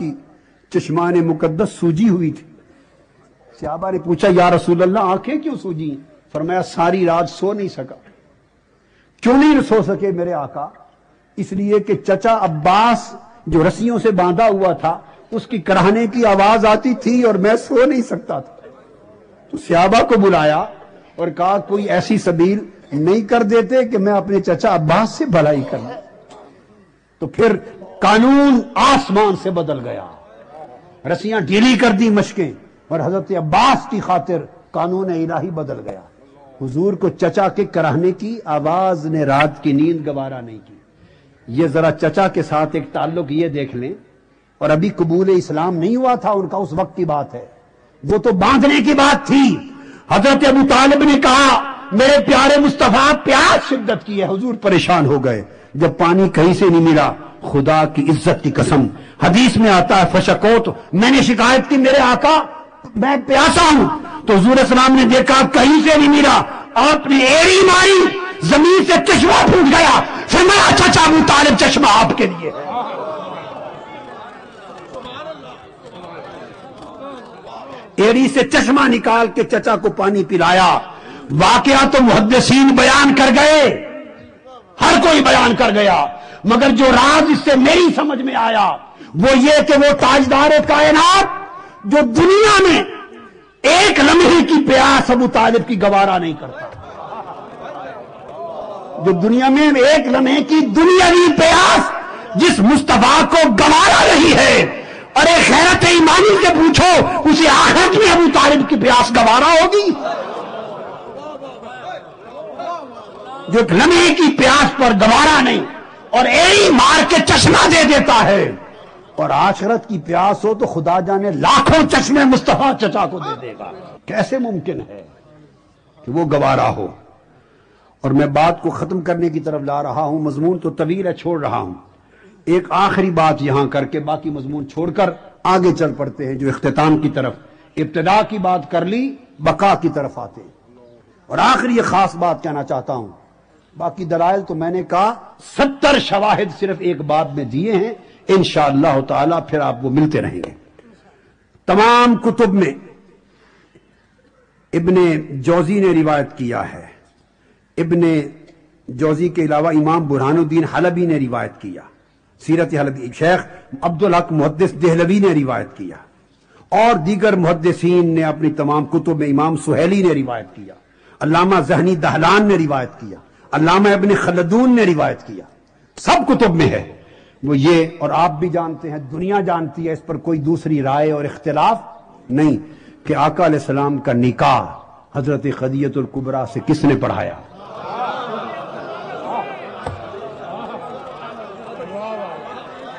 کی چشمان مقدس سوجی ہوئی تھی۔ صحابہ نے پوچھا یا رسول اللہ آنکھیں کیوں سوجی؟ فرمایا ساری رات سو نہیں سکا۔ کیوں نہیں سو سکے میرے آقا؟ اس لیے کہ چچا عباس جو رسیوں سے باندھا ہوا تھا اس کی کراہنے کی آواز آتی تھی اور میں سو نہیں سکتا تھا۔ تو صحابہ کو بلایا اور کہا کوئی ایسی سبیل نہیں کر دیتے کہ میں اپنے چچا عباس سے بھلائی کر لوں؟ تو پھر قانون آسمان سے بدل گیا، رسیاں ڈھیلی کر دی مشکیں، اور حضرت عباس کی خاطر قانون الہی بدل گیا۔ حضور کو چچا کے کراہنے کی آواز نے رات کی نیند گوارا نہیں کی۔ یہ ذرا چچا کے ساتھ ایک تعلق یہ دیکھ لیں، اور ابھی قبول اسلام نہیں ہوا تھا ان کا، اس وقت کی بات ہے، وہ تو باندھنے کی بات تھی۔ حضرت ابو طالب نے کہا میرے پیارے مصطفیٰ پیاس شدت کی ہے، حضور پریشان ہو گئے۔ جب پانی کہیں سے نہیں ملا، خدا کی عزت کی قسم حدیث میں آتا ہے فشکوت، میں نے شکایت کی میرے آقا میں پیاسا ہوں، تو حضور اسلام نے دیکھا کہیں سے نہیں ملا، آپ نے ایڑی ماری، زمین سے چشمہ پھوٹ گیا، فرمایا چچا ابو طالب چشمہ آپ کے لیے ہے۔ ایڑی سے چشمہ نکال کے چچا کو پانی پلایا۔ واقعہ تو محدثین بیان کر گئے، ہر کوئی بیان کر گیا، مگر جو راز اس سے میری سمجھ میں آیا وہ یہ کہ وہ تاجدار کائنات جو دنیا میں ایک لمحے کی پیاس ابو طالب کی گوارا نہیں کرتا، جو دنیا میں ایک لمحے کی دنیاوی پیاس جس مصطفیٰ کو گوارا رہی ہے، ارے خیرت ایمانی سے پوچھو اسے آخرت میں ابو طالب کی پیاس گوارا ہوگی؟ جو ایک لمحے کی پیاس پر گوارا نہیں اور ایڑی مار کے چشمہ دے دیتا ہے، اور آخرت کی پیاس ہو تو خدا جانے لاکھوں چشمے مصطفیٰ چچا کو دے دے گا۔ کیسے ممکن ہے کہ وہ گوارا ہو؟ اور میں بات کو ختم کرنے کی طرف لا رہا ہوں، مضمون تو طویل ہے، چھوڑ رہا ہوں۔ ایک آخری بات یہاں کر کے باقی مضمون چھوڑ کر آگے چل پڑتے ہیں، جو اختتام کی طرف، ابتدا کی بات کر لی، بقا کی طرف آتے ہیں۔ اور آخری یہ خاص بات کہنا چاہتا ہوں، باقی دلائل تو میں نے کہا 70 شواہد صرف ایک بات میں دیے ہیں، انشاءاللہ تعالی پھر آپ وہ ملتے رہیں گے۔ تمام کتب میں ابن جوزی نے روایت کیا ہے، ابن جوزی کے علاوہ امام برہان الدین حلبی نے روایت کیا، سیرت حلبی، شیخ عبدالحق محدث دہلوی نے روایت کیا، اور دیگر محدثین نے اپنی تمام کتب میں، امام سہیلی نے روایت کیا، علامہ ذہنی دہلان نے روایت کیا، علامہ ابن خلدون نے روایت کیا، سب کتب میں ہے وہ یہ، اور آپ بھی جانتے ہیں، دنیا جانتی ہے، اس پر کوئی دوسری رائے اور اختلاف نہیں، کہ آقا علیہ السلام کا نکاح حضرت خدیجہ الکبریٰ سے کس نے پڑھایا؟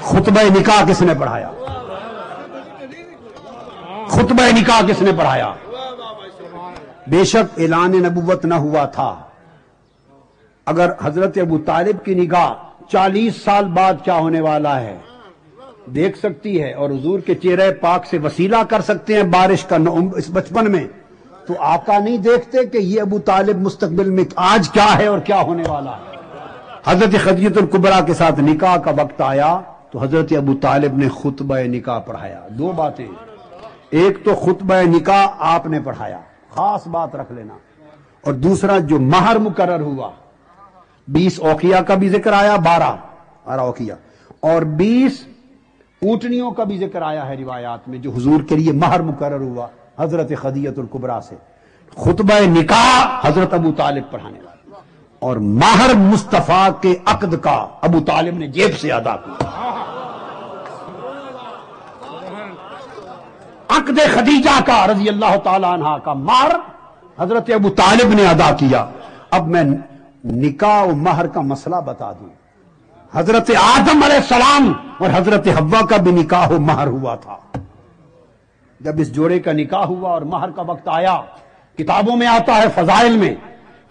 خطبہ نکاح کس نے پڑھایا؟ خطبہ نکاح کس نے پڑھایا؟ بے شک اعلان نبوت نہ ہوا تھا، اگر حضرت ابو طالب کی نگاہ 40 سال بعد کیا ہونے والا ہے دیکھ سکتی ہے، اور حضور کے چہرے پاک سے وسیلہ کر سکتے ہیں بارش کا اس بچپن میں، تو آقا نہیں دیکھتے کہ یہ ابو طالب مستقبل میں آج کیا ہے اور کیا ہونے والا ہے؟ حضرت خدیجہ الکبریٰ کے ساتھ نکاح کا وقت آیا تو حضرت ابو طالب نے خطبہ نکاح پڑھایا۔ دو باتیں، ایک تو خطبہ نکاح آپ نے پڑھایا، خاص بات رکھ لینا، اور دوسرا جو مہر مقرر ہوا، 20 اوقیہ کا بھی ذکر آیا، 12 اوقیہ، اور 20 اونٹنیوں کا بھی ذکر آیا ہے روایات میں، جو حضور کے لیے مہر مقرر ہوا حضرت خدیجہ الکبریٰ سے۔ خطبہ نکاح حضرت ابو طالب پڑھانے والے، اور مہر مصطفیٰ کے عقد کا ابو طالب نے جیب سے ادا کیا۔ عقد خدیجہ کا رضی اللہ تعالی عنہ کا مہر حضرت ابو طالب نے ادا کیا۔ اب میں نکاح و مہر کا مسئلہ بتا دوں، حضرت آدم علیہ السلام اور حضرت حوا کا بھی نکاح و مہر ہوا تھا۔ جب اس جوڑے کا نکاح ہوا اور مہر کا وقت آیا، کتابوں میں آتا ہے فضائل میں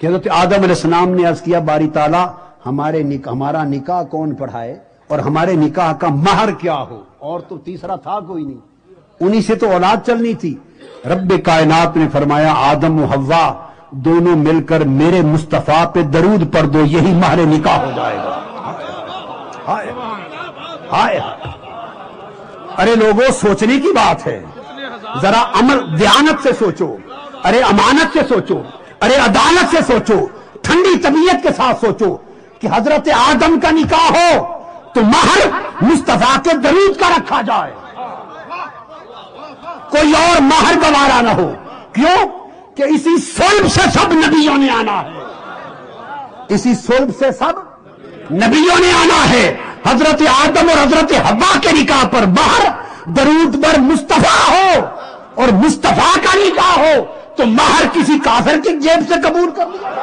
کہ حضرت آدم علیہ السلام نے عرض کیا باری تعالیٰ ہمارا نکاح کون پڑھائے اور ہمارے نکاح کا مہر کیا ہو، اور تو تیسرا تھا کوئی نہیں، انہی سے تو اولاد چلنی تھی۔ رب کائنات نے فرمایا آدم و حوا دونوں مل کر میرے مصطفیٰ پہ درود پڑھ دو، یہی مہر نکاح ہو جائے گا۔ ہائے ہائے ارے لوگوں سوچنے کی بات ہے، ذرا عمل دیانت سے سوچو، ارے امانت سے سوچو، ارے عدالت سے سوچو، ٹھنڈی طبیعت کے ساتھ سوچو کہ حضرت آدم کا نکاح ہو تو مہر مصطفیٰ کے درود کا رکھا جائے، کوئی اور مہر گوارا نہ ہو۔ کیوں کہ اسی صلب سے سب نبیوں نے آنا ہے، اسی صلب سے سب نبیوں نے آنا ہے۔ حضرت آدم اور حضرت حوا کے نکاح پر مہر درود بر مصطفیٰ ہو اور مصطفیٰ کا نکاح ہو تو مہر کسی کافر کی جیب سے قبول کر لیا۔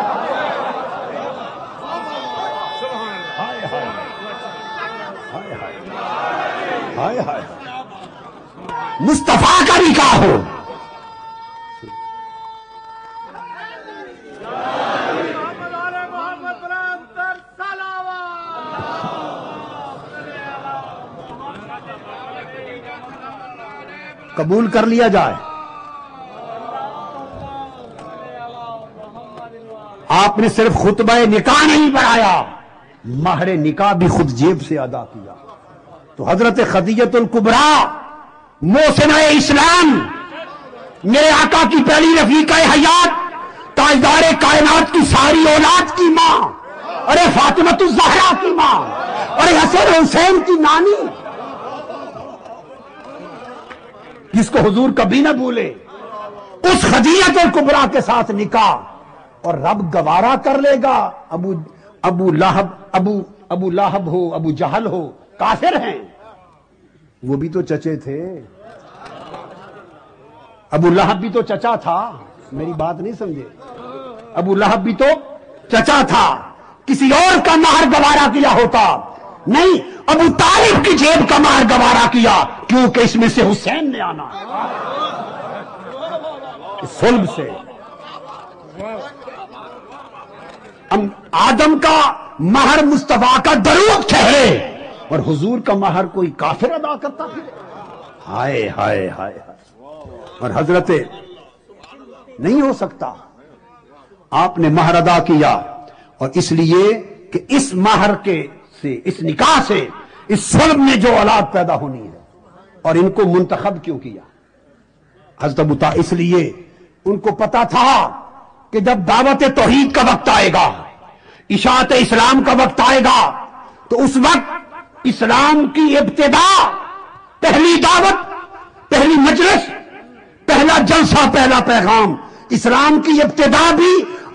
مصطفیٰ کا نکاح ہو۔ قبول کر لیا جائے۔ آپ نے صرف خطبہ نکاح نہیں پڑھایا، مہر نکاح بھی خود جیب سے ادا کیا۔ تو حضرت خدیجہ الکبریٰ محسنہ اسلام، میرے آقا کی پہلی رفیقہ حیات، تاجدار کائنات کی ساری اولاد کی ماں، ارے فاطمہ الزہرا کی ماں، ارے حسن حسین کی نانی، جس کو حضور کبھی نہ بھولے، اس خدیجہ الکبریٰ کے ساتھ نکاح، اور رب گوارا کر لے گا۔ ابو لہب ہو، ابو جہل ہو، کافر ہیں، وہ بھی تو چچے تھے۔ ابو لہب بھی تو چچا تھا، میری بات نہیں سمجھے، ابو لہب بھی تو چچا تھا، کسی اور کا مہر گوارا کیا ہوتا نہیں، ابو طالب کی جیب کا مہر گوارا کیا، کیونکہ اس میں سے حسین نے آنا ہے، صلب سے۔ آدم کا مہر مصطفیٰ کا درود ٹھہرے اور حضور کا مہر کوئی کافر ادا کرتا پھر، ہائے ہائے ہائے ہائے۔ اور حضرت نہیں ہو سکتا، آپ نے مہر ادا کیا، اور اس لیے کہ اس مہر کے سے، اس نکاح سے، اس صلب میں جو اولاد پیدا ہونی ہے، اور ان کو منتخب کیوں کیا حضرت ابو طالب؟ اس لیے ان کو پتا تھا کہ جب دعوت توحید کا وقت آئے گا، اشاعت اسلام کا وقت آئے گا، تو اس وقت اسلام کی ابتدا، پہلی دعوت، پہلی مجلس، پہلا جلسہ، پہلا پیغام، اسلام کی ابتدا بھی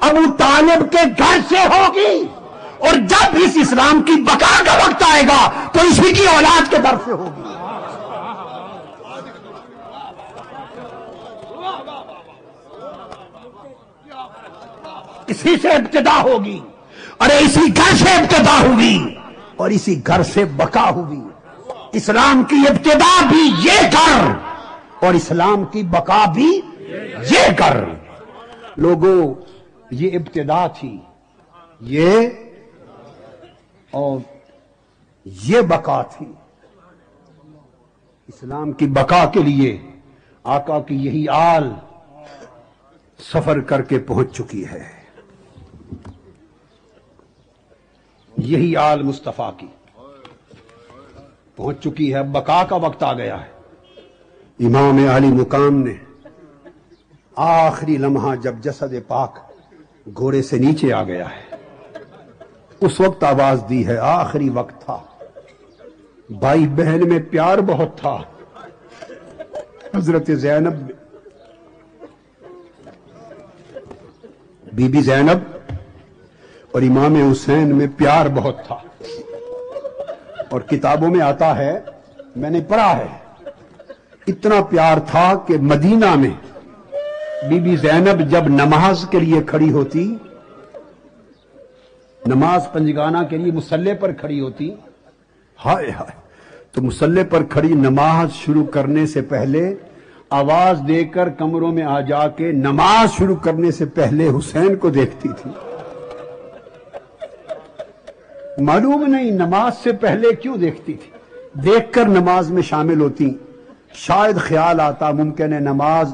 ابو طالب کے گھر سے ہوگی، اور جب اس اسلام کی بقا کا وقت آئے گا تو اسی کی اولاد کے در سے ہوگی۔ اسی سے ابتدا ہوگی، ارے اسی گھر سے ابتدا ہوگی اور اسی گھر سے بقا ہوگی۔ اسلام کی ابتدا بھی یہ گھر اور اسلام کی بقا بھی یہ گھر۔ لوگوں، یہ ابتدا تھی، یہ اور یہ بقا تھی۔ اسلام کی بقا کے لیے آقا کی یہی آل سفر کر کے پہنچ چکی ہے، یہی آل مصطفیٰ کی پہنچ چکی ہے، بقا کا وقت آ گیا ہے۔ امام علی مقام نے آخری لمحہ جب جسد پاک گھوڑے سے نیچے آ گیا ہے، اس وقت آواز دی ہے، آخری وقت تھا، بھائی بہن میں پیار بہت تھا، حضرت زینب، بی بی زینب اور امام حسین میں پیار بہت تھا، اور کتابوں میں آتا ہے، میں نے پڑھا ہے، اتنا پیار تھا کہ مدینہ میں بی بی زینب جب نماز کے لیے کھڑی ہوتی، نماز پنجگانہ کے لیے مصلی پر کھڑی ہوتی، ہائے ہائے، تو مصلی پر کھڑی نماز شروع کرنے سے پہلے آواز دے کر کمروں میں آ جا کے نماز شروع کرنے سے پہلے حسین کو دیکھتی تھی۔ معلوم نہیں نماز سے پہلے کیوں دیکھتی تھی، دیکھ کر نماز میں شامل ہوتی، شاید خیال آتا ممکن ہے نماز